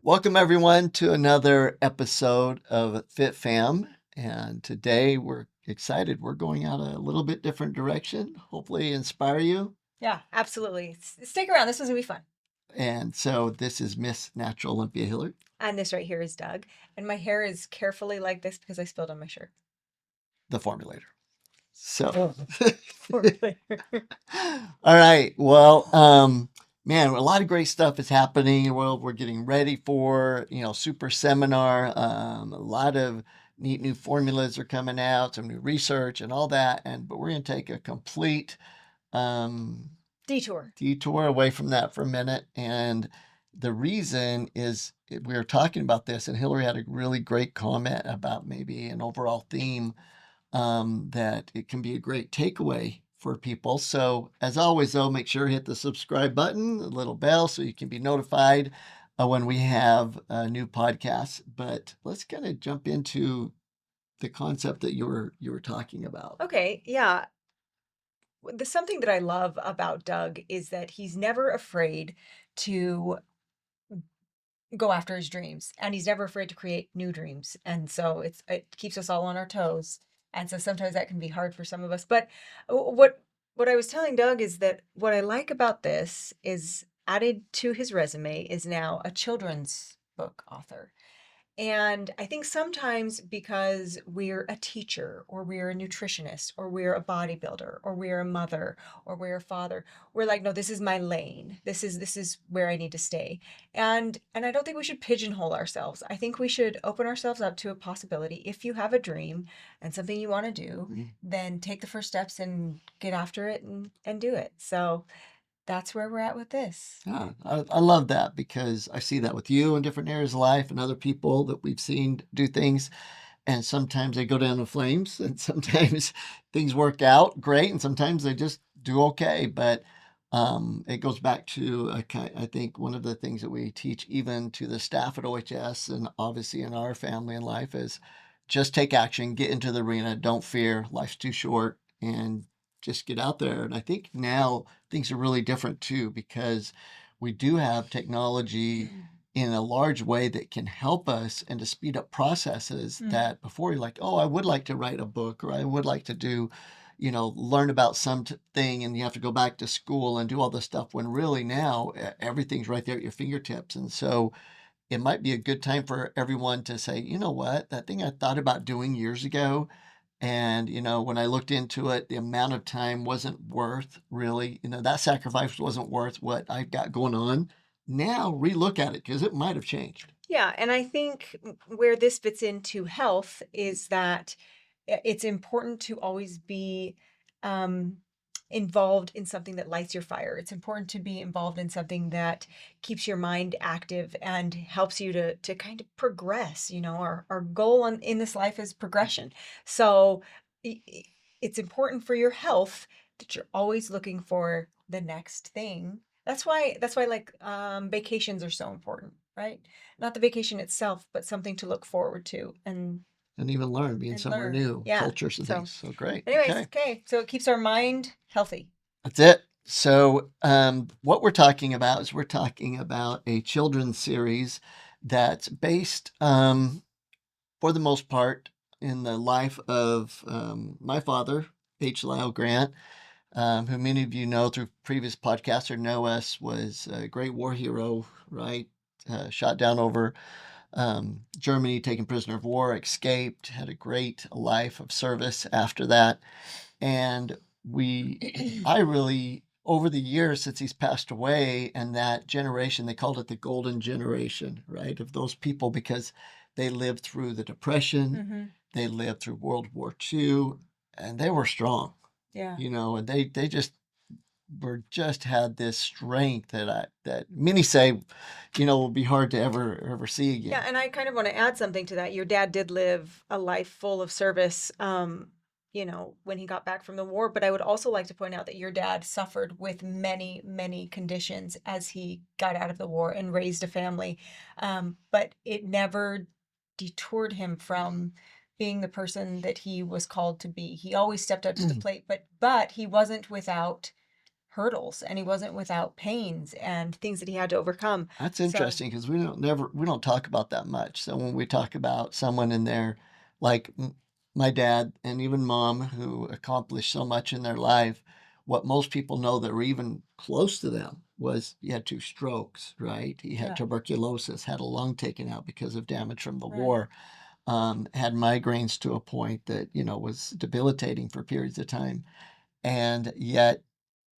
Welcome everyone to another episode of FitFam. And today we're excited. We're going out a little bit different direction, hopefully inspire you. Yeah, absolutely. Stick around. This is going to be fun. And so this is Miss Natural Olympia Hillard. And this right here is Doug. And my hair is carefully like this because I spilled on my shirt. The Formulator. So, Formulator. all right. Well, man, a lot of great stuff is happening. Well, we're getting ready for, super seminar. A lot of neat new formulas are coming out, some new research and all that. But we're going to take a complete detour away from that for a minute. And the reason is we were talking about this, and Hillary had a really great comment about maybe an overall theme that it can be a great takeaway for people. So as always, though, make sure to hit the subscribe button, the little bell, so you can be notified when we have new podcasts. But let's kind of jump into the concept that you were talking about. Okay, yeah. Something that I love about Doug is that he's never afraid to go after his dreams, and he's never afraid to create new dreams. And so it keeps us all on our toes. And so sometimes that can be hard for some of us. But what I was telling Doug is that what I like about this is added to his resume is now a children's book author. And I think sometimes because we're a teacher or we're a nutritionist or we're a bodybuilder or we're a mother or we're a father, we're like, no, this is my lane. This is where I need to stay. And I don't think we should pigeonhole ourselves. I think we should open ourselves up to a possibility. If you have a dream and something you want to do, then take the first steps and get after it and do it. So that's where we're at with this. Yeah, I love that because I see that with you in different areas of life and other people that we've seen do things. And sometimes they go down in flames and sometimes things work out great and sometimes they just do okay. But it goes back to, I think, one of the things that we teach even to the staff at OHS and obviously in our family and life is just take action, get into the arena, don't fear, life's too short, and just get out there. And I think now things are really different too because we do have technology in a large way that can help us and to speed up processes that before you're like, oh, I would like to write a book or I would like to do, learn about something and you have to go back to school and do all this stuff when really now everything's right there at your fingertips. And so it might be a good time for everyone to say, you know what, that thing I thought about doing years ago, and, when I looked into it, the amount of time wasn't worth really, that sacrifice wasn't worth what I've got going on. Now relook at it because it might have changed. Yeah. And I think where this fits into health is that it's important to always be involved in something that lights your fire. It's important to be involved in something that keeps your mind active and helps you to kind of progress. Our goal in this life is progression. So it's important for your health that you're always looking for the next thing. That's why like vacations are so important, right? Not the vacation itself, but something to look forward to and even learn, being somewhere new, cultures and things. So great. Anyways, okay. So it keeps our mind healthy. That's it. So what we're talking about is we're talking about a children's series that's based, for the most part, in the life of my father, H. Lyle Grant, who many of you know through previous podcasts or know us, was a great war hero, right? Shot down over Germany, taken prisoner of war, escaped, had a great life of service after that. And I really, over the years since he's passed away, and that generation, they called it the golden generation, right? Of those people because they lived through the Depression, they lived through World War II, and they were strong. Yeah. And they just had this strength that many say, will be hard to ever see again. Yeah, and I kind of want to add something to that. Your dad did live a life full of service, when he got back from the war. But I would also like to point out that your dad suffered with many, many conditions as he got out of the war and raised a family. But it never detoured him from being the person that he was called to be. He always stepped up to the plate, but he wasn't without hurdles, and he wasn't without pains and things that he had to overcome. That's So, interesting because we don't talk about that much. So when we talk about someone in there, like my dad and even mom who accomplished so much in their life, what most people know that were even close to them was he had two strokes, right? He had yeah, tuberculosis, had a lung taken out because of damage from the right. war, had migraines to a point that, was debilitating for periods of time. And yet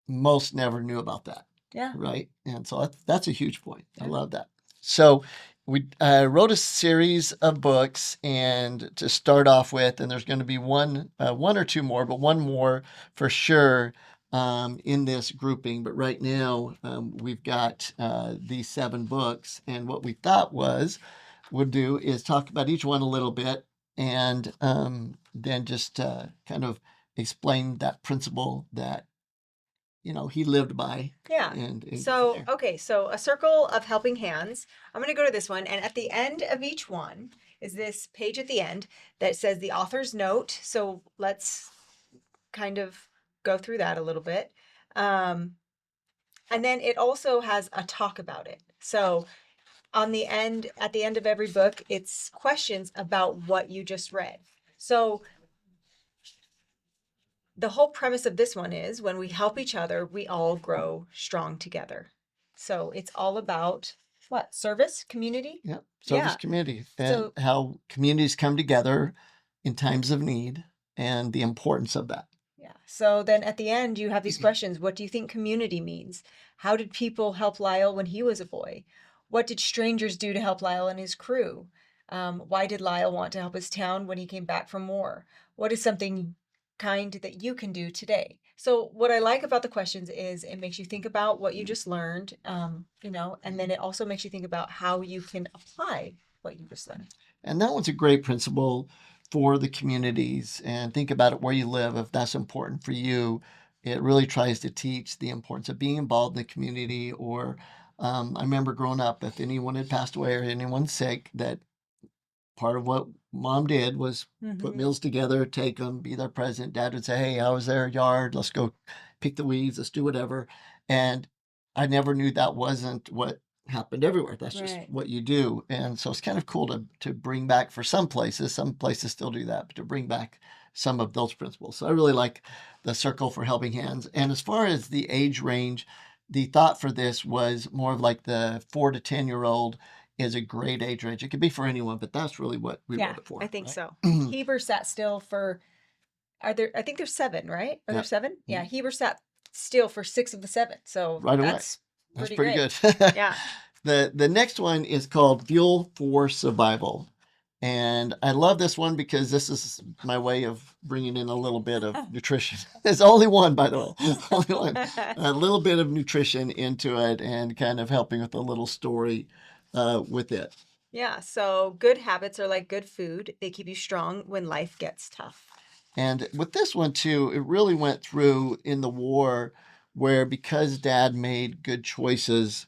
most never knew about that, Yeah, right? And so that's a huge point. I yeah. love that. So we wrote a series of books, and to start off with, and there's going to be one or two more, but one more for sure in this grouping. But right now we've got these 7 books, and what we thought would do is talk about each one a little bit, and then just kind of explain that principle that he lived by, Yeah. and go from So, there. okay, so a circle of helping hands. I'm going to go to this one, and at the end of each one is this page at the end that says the author's note. So let's kind of go through that a little bit. Um, and then it also has a talk about it. So at the end of every book, it's questions about what you just read. So the whole premise of this one is when we help each other, we all grow strong together. So it's all about what? Service, community? Yep. Service Yeah. community and So, how communities come together in times of need and the importance of that. yeah. So then at the end, you have these questions. What do you think community means? How did people help Lyle when he was a boy? What did strangers do to help Lyle and his crew? Why did Lyle want to help his town when he came back from war? What is something kind that you can do today? So what I like about the questions is it makes you think about what you just learned, and then it also makes you think about how you can apply what you just learned. And that one's a great principle for the communities. And think about it where you live. If that's important for you, it really tries to teach the importance of being involved in the community. Or I remember growing up, if anyone had passed away or anyone sick, that part of what mom did was put Mm-hmm. meals together, take them, be there present. Dad would say, "Hey, how was their yard? Let's go pick the weeds. Let's do whatever." And I never knew that wasn't what happened everywhere. That's just Right. what you do. And so it's kind of cool to bring back for some places. Some places still do that, but to bring back some of those principles. So I really like the circle for helping hands. And as far as the age range, the thought for this was more of like the 4 to 10-year-old is a great age range. It could be for anyone, but that's really what we Yeah, wrote it I for, think right? so. Heber sat still for I think there's 7, right? Are there Yeah, 7? Yeah, Heber sat still for 6 of the 7. So right away. that's That's pretty pretty great. good. Yeah. The next one is called Fuel for Survival. And I love this one because this is my way of bringing in a little bit of nutrition. It's only one, by the way, only one. A little bit of nutrition into it and kind of helping with a little story with it. Yeah, so good habits are like good food. They keep you strong when life gets tough. And with this one too, it really went through in the war where because dad made good choices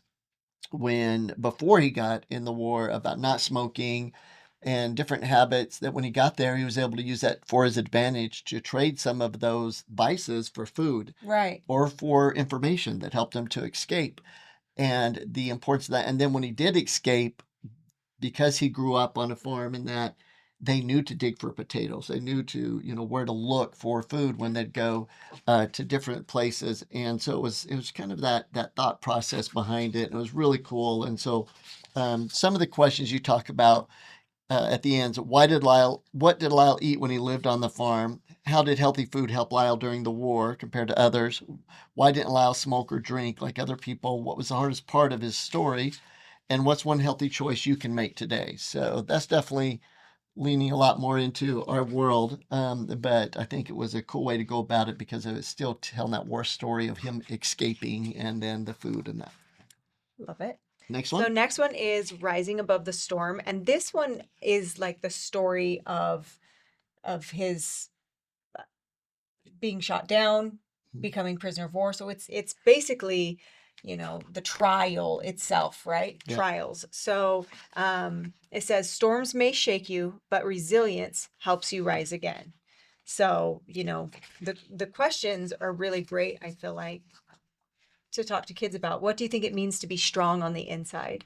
when before he got in the war about not smoking and different habits that when he got there he was able to use that for his advantage to trade some of those vices for food Right. or for information that helped him to escape and the importance of that. And then when he did escape, because he grew up on a farm and that they knew to dig for potatoes, they knew to where to look for food when they'd go to different places. And so it was kind of that thought process behind it. It was really cool. And so some of the questions you talk about at the end, what did Lyle eat when he lived on the farm? How did healthy food help Lyle during the war compared to others? Why didn't Lyle smoke or drink like other people? What was the hardest part of his story? And what's one healthy choice you can make today? So that's definitely leaning a lot more into our world. But I think it was a cool way to go about it because it was still telling that war story of him escaping and then the food and that. Love it. Next So one. next one is Rising Above the Storm, and this one is like the story of his being shot down, becoming prisoner of war. So it's basically, the trial itself, right? Yeah. Trials. So it says storms may shake you, but resilience helps you rise again. So, the questions are really great, I feel like. to talk to kids about, what do you think it means to be strong on the inside?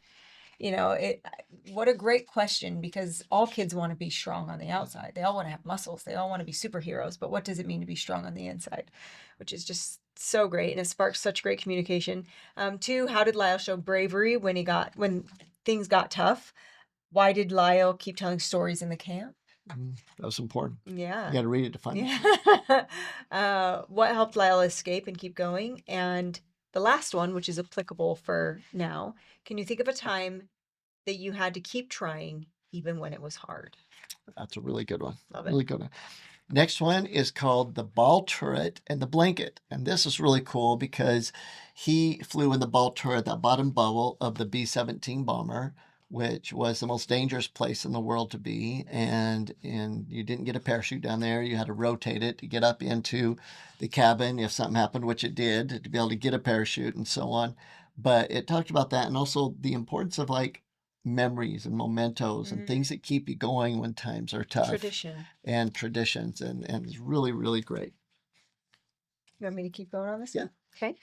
What a great question, because all kids want to be strong on the outside. They all want to have muscles. They all want to be superheroes. But what does it mean to be strong on the inside? Which is just so great, and it sparks such great communication. 2, how did Lyle show bravery when things got tough? Why did Lyle keep telling stories in the camp? That was important. Yeah. You got to read it to find it. Yeah. What helped Lyle escape and keep going? And the last one, which is applicable for now, can you think of a time that you had to keep trying even when it was hard? That's a really good one. Love it. Really good one. Next one is called The Ball Turret and the Blanket. And this is really cool because he flew in the ball turret, that bottom bubble of the B-17 bomber, which was the most dangerous place in the world to be. And you didn't get a parachute down there. You had to rotate it to get up into the cabin if something happened, which it did, to be able to get a parachute and so on. But it talked about that, and also the importance of like memories and mementos and things that keep you going when times are tough. Tradition. And traditions, and it's really, really great. You want me to keep going on this? Yeah. Okay.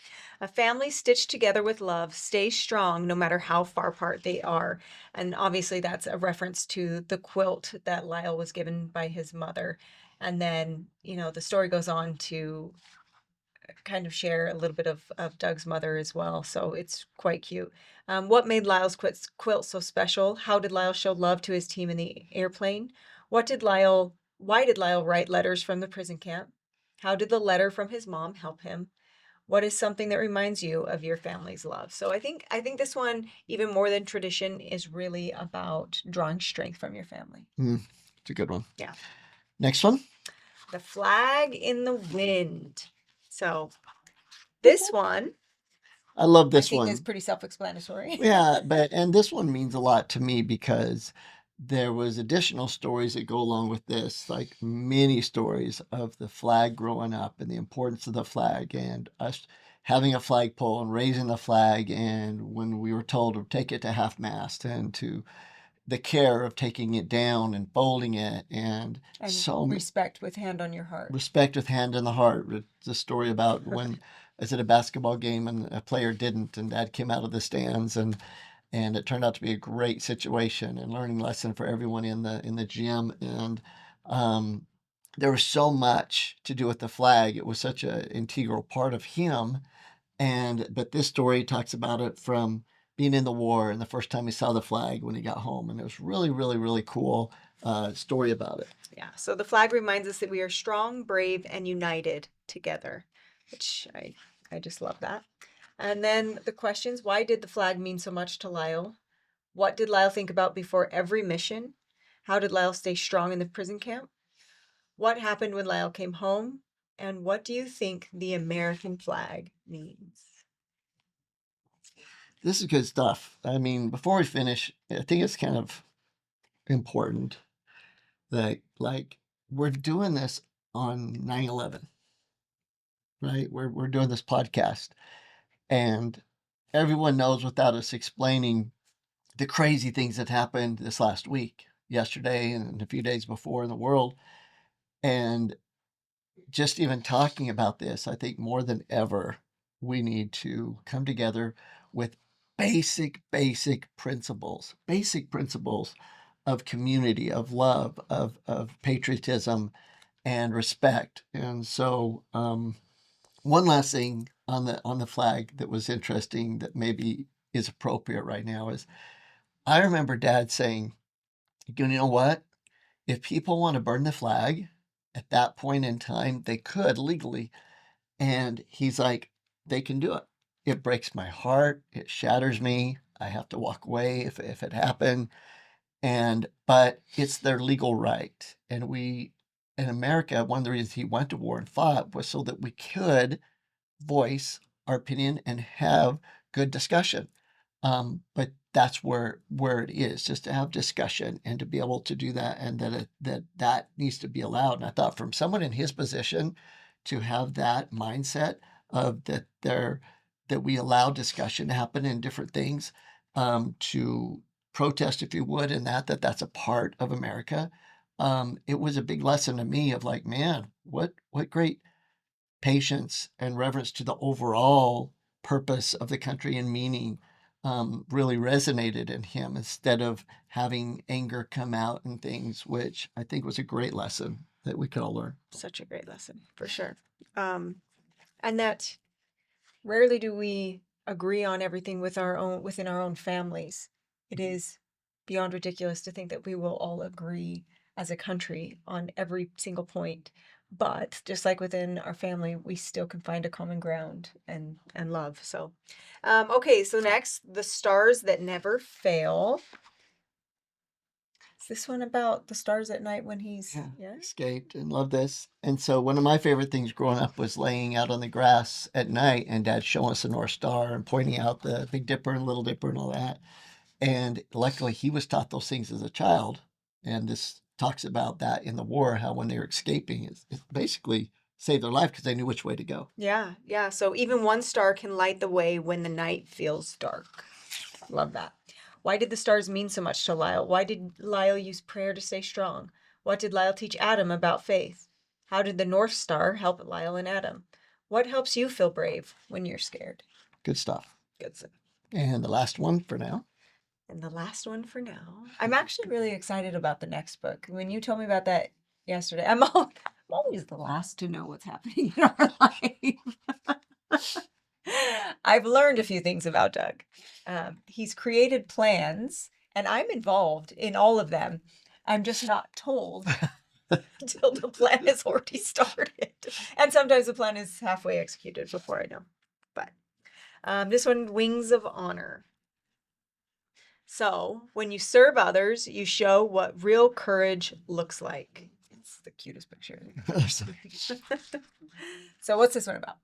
A family stitched together with love stays strong no matter how far apart they are. And obviously that's a reference to the quilt that Lyle was given by his mother. And then, the story goes on to kind of share a little bit of Doug's mother as well. So it's quite cute. What made Lyle's quilt so special? How did Lyle show love to his team in the airplane? Why did Lyle write letters from the prison camp? How did the letter from his mom help him? What is something that reminds you of your family's love? So I think this one, even more than tradition, is really about drawing strength from your family. It's a good one. Yeah. Next one. The flag in the wind. So this one, I love this I think one. is pretty self-explanatory. Yeah, and this one means a lot to me because there was additional stories that go along with this, like many stories of the flag growing up and the importance of the flag, and us having a flagpole and raising the flag, and when we were told to take it to half mast, and to the care of taking it down and folding it, and so respect with hand on your heart. Respect with hand on the heart. It's a story about when I was at a basketball game and a player didn't, and Dad came out of the stands, and it turned out to be a great situation and learning lesson for everyone in the gym. And there was so much to do with the flag. It was such an integral part of him. But this story talks about it from being in the war and the first time he saw the flag when he got home, and it was really, really, really cool story about it. Yeah. So the flag reminds us that we are strong, brave, and united together, which I just love that. And then the questions: why did the flag mean so much to Lyle? What did Lyle think about before every mission? How did Lyle stay strong in the prison camp? What happened when Lyle came home? And what do you think the American flag means? This is good stuff. I mean, before we finish, I think it's kind of important that, like, we're doing this on 9/11, right? We're doing this podcast, and everyone knows without us explaining the crazy things that happened this last week, yesterday, and a few days before in the world. And just even talking about this, I think more than ever, we need to come together with basic principles of community, of love, of patriotism and respect. And so one last thing on the flag that was interesting that maybe is appropriate right now is, I remember Dad saying, you know what? If people want to burn the flag at that point in time, they could legally. And he's like, they can do it. It breaks my heart. It shatters me. I have to walk away if it happened. But it's their legal right. And we, in America, one of the reasons he went to war and fought was so that we could voice our opinion and have good discussion. But that's where it is, just to have discussion and to be able to do that, and that needs to be allowed. And I thought, from someone in his position, to have that mindset of that we allow discussion to happen in different things, to protest, if you would, and that's a part of America. It was a big lesson to me of like, man, what great patience and reverence to the overall purpose of the country and meaning really resonated in him, instead of having anger come out and things, which I think was a great lesson that we could all learn. Such a great lesson, for sure. And that rarely do we agree on everything within our own families. It is beyond ridiculous to think that we will all agree as a country on every single point. But just like within our family, we still can find a common ground and love. So, okay. So next, the stars that never fail. Is this one about the stars at night when he's escaped, and love this. And so one of my favorite things growing up was laying out on the grass at night and Dad showing us the North Star and pointing out the Big Dipper and Little Dipper and all that. And luckily he was taught those things as a child. And this talks about that in the war, how when they were escaping, it basically saved their life because they knew which way to go. Yeah, yeah. So even one star can light the way when the night feels dark. Love that. Why did the stars mean so much to Lyle? Why did Lyle use prayer to stay strong? What did Lyle teach Adam about faith? How did the North Star help Lyle and Adam? What helps you feel brave when you're scared? Good stuff. Good stuff. And the last one for now. I'm actually really excited about the next book. When you told me about that yesterday, I'm always the last to know what's happening in our life. I've learned a few things about Doug. He's created plans, and I'm involved in all of them. I'm just not told until the plan is already started. And sometimes the plan is halfway executed before I know. But this one, Wings of Honor. So when you serve others, you show what real courage looks like. It's the cutest picture. So what's this one about?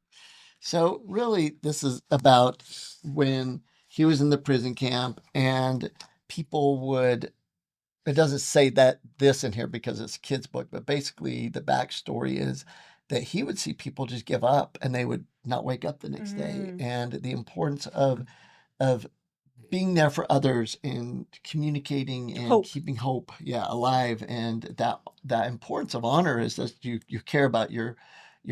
So really, this is about when he was in the prison camp and people would, it doesn't say that this in here because it's a kid's book, but basically the backstory is that he would see people just give up and they would not wake up the next day. And the importance of being there for others and communicating and keeping hope alive, and that importance of honor is that you care about your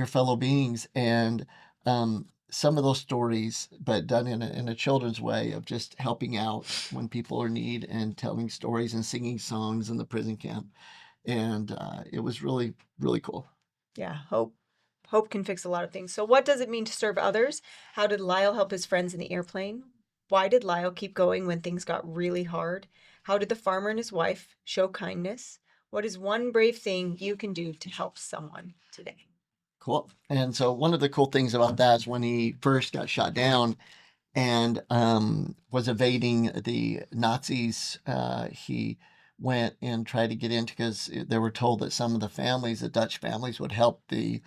fellow beings. And some of those stories, but done in a children's way, of just helping out when people are in need and telling stories and singing songs in the prison camp. And it was really, really cool. Yeah, hope can fix a lot of things. So what does it mean to serve others? How did Lyle help his friends in the airplane? Why did Lyle keep going when things got really hard? How did the farmer and his wife show kindness? What is one brave thing you can do to help someone today? Cool. And so one of the cool things about that is when he first got shot down and was evading the Nazis, he went and tried to get in because they were told that some of the families, the Dutch families, would help the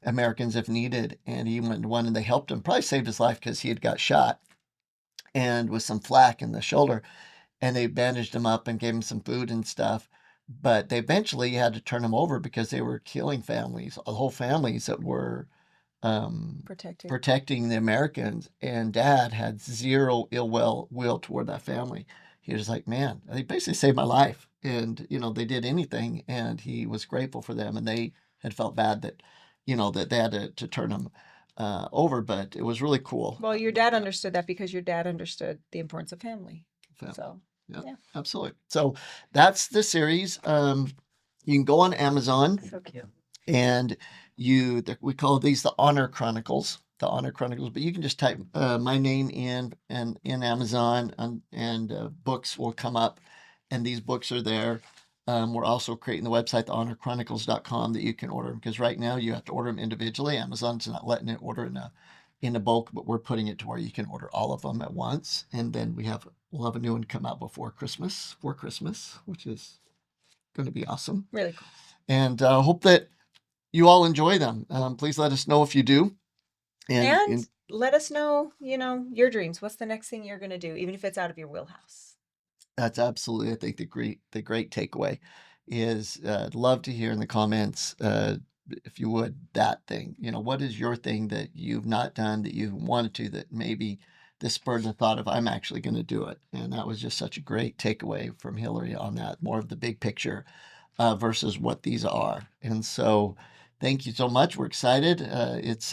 Americans if needed. And he went to one and they helped him, probably saved his life because he had got shot and with some flak in the shoulder. And they bandaged him up and gave him some food and stuff. But they eventually had to turn him over because they were killing families, whole families that were protecting the Americans. And Dad had zero ill will toward that family. He was like, man, they basically saved my life. And, they did anything. And he was grateful for them. And they had felt bad that, that they had to turn him over. But it was really cool. Well, your dad understood that because your dad understood the importance of family. So. Yeah, absolutely. So that's the series. You can go on Amazon. So cute. And we call these the Honor Chronicles, but you can just type my name in Amazon and books will come up, and these books are there. We're also creating the website, thehonorchronicles.com, that you can order them, because right now you have to order them individually. Amazon's not letting it order in a bulk, but we're putting it to where you can order all of them at once. And then we'll have a new one come out for Christmas, which is going to be awesome. Really cool. And hope that you all enjoy them. Please let us know if you do. And let us know, your dreams. What's the next thing you're going to do, even if it's out of your wheelhouse? That's absolutely, I think, the great takeaway is love to hear in the comments, if you would, that thing. What is your thing that you've not done that you wanted to, that maybe this spurred the thought of, I'm actually going to do it. And that was just such a great takeaway from Hillary on that, more of the big picture versus what these are. And so thank you so much. We're excited. It's